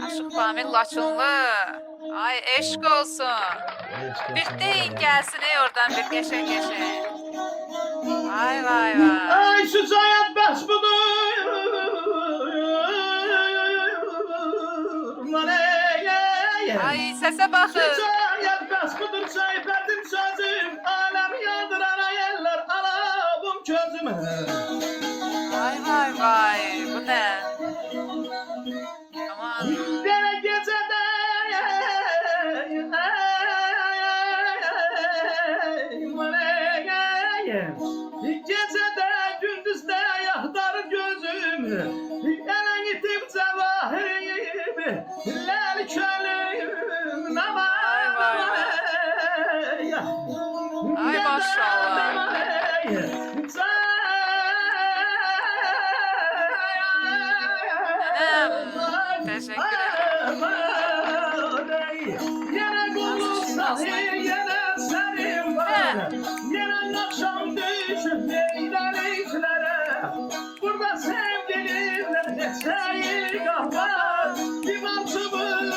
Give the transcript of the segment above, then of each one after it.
Aşıq Pamir Laçınlı. Ay eşq olsun. Eşk Bir olsun deyin var. gelsin oradan bir geçe. Vay vay vay. Ay şu hayat baş budur. Ay sese bakın. Şu hayat baş budur. Çay verdim sözüm. Alem yandıran ayeller. Alabım közümü. Vay vay vay. Bu ne? Aman. Dere gecede gecede gündüzde yahtar gözümü. Yana gittim cevahirimi. Lel kölüm Vay vay vay. Ay maşallah. Nenem. Teşekkür ederim. Yine kulum sahil, yine serim var. Yine akşam düşüp meydanlıklara. Burada sevgilimler geçeyim kahvar. Divansımın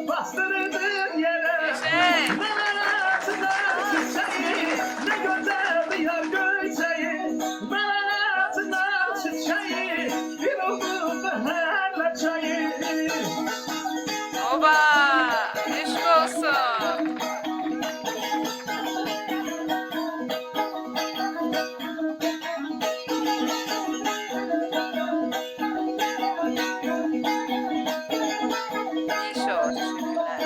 bastırdığı yere. Teşekkür. Ben arasında çiçeği, ne güzel bir yer göreceğim. Ben arasında çiçeği, bir umut baharla çayı. Oba. Eşk olsun. İyi şov. Teşekkürler.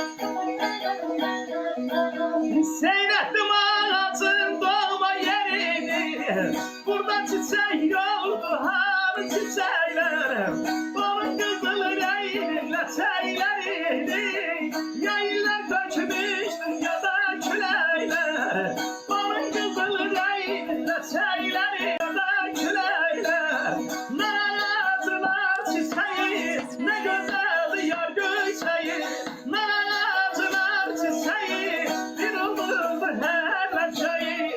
Seyrettim ağacın doğma yerini. Burada çiçek yoktu hani çiçekler. Onun kızıl reyninle çeylerini. Yaylar dökmüştüm ya da küleyler. Onun kızıl reyninle çeyleri ya da küleyler. Ne ağacılar çiçeği, ne güzel yar göçeği. Ne ağacılar çiçeği, bir umut her çayı.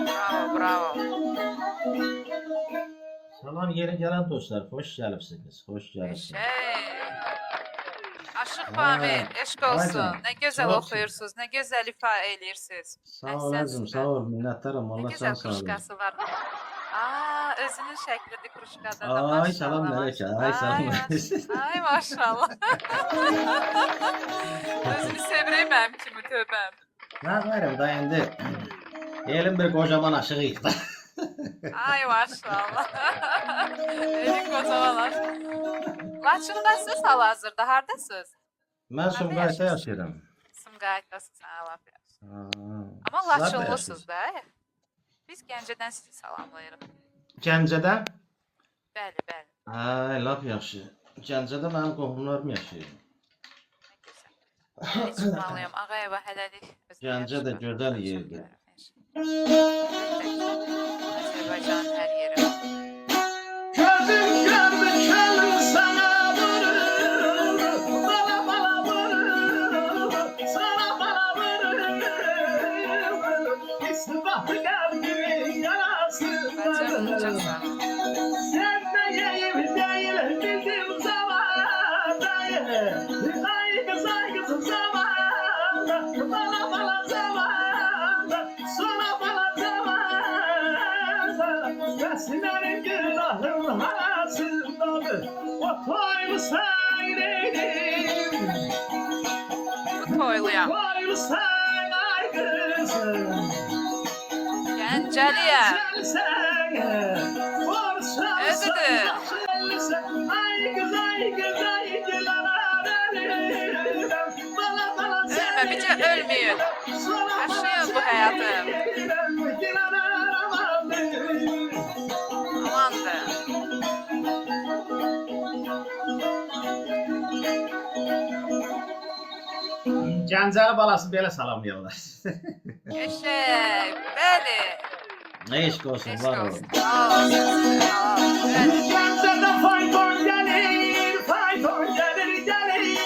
Bravo bravo. Salam yeni gelen dostlar, hoş geldiniz, hoş geldiniz. Aşıq Pamir, eşq olsun. Aynen. Ne güzel Çok- oxuyursunuz, ne güzel ifa edirsiniz. Sağ ol Azim, sağ ol, minnettarım, Ne Allah güzel can sağ olun. kruşkası var. Aa, özünün şəklidir kruşkada da. Ay maşallah, salam meleke, maşallah. ay salam Ay, meleke. Ay maşallah. Özünü sevireyim mənim kimi tövbəm. Ne varım da indi, elim bir kocaman aşığıyıq da. Ay maşallah. Elin kocaman. Laçındasınız hal-hazırda, hardasınız? Ben Sumqayıtda yaşayıram. Sumqayıtdasınız, ha, laf yaxşı. Ama Amma Laçınlısınız da. Biz Gəncədən sizi salamlayırıq. Gəncədə? Bəli, bəli. Ay, laf yaxşı. Gəncədə mənim qohumlarım yaşayır. Nə gözəl. Heç çıxmalıyam. Ağayeva hələlik. Gəncə də gözəl yerdir. Azərbaycan hər yeri. Gözüm gördü könlüm sana vurur. Bala bala vurur. Sana bala vurur. İstibatı kalbimin Bacım, çox yarası. sağ ol. Sen deyim değil bizim zamandayız. Ay kız zamanda. Bala bala zamanda. Sana bala zamanda. Beslerin günahım arasındadır. O toylu sayredim. Bu toyluyam. Toylu say ay kızım. Gəncəliyəm. Özüdür. Ölmə, bircə ölməyin. Yaşayın bu həyatı. Amandır. Gəncəli balası belə salamlayırlar. Eşək. Bəli. Ne eşq olsun, Eşq var olsun. olun. Sağ ol. Sağ ol. Bəli. Gəncədə fayton gəlir, fayton gəlir, gəlir,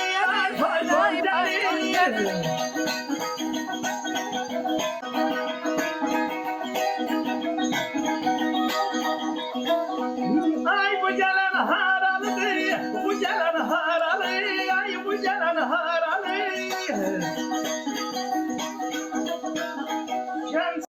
fayton gəlir. haralıdır, bu gelen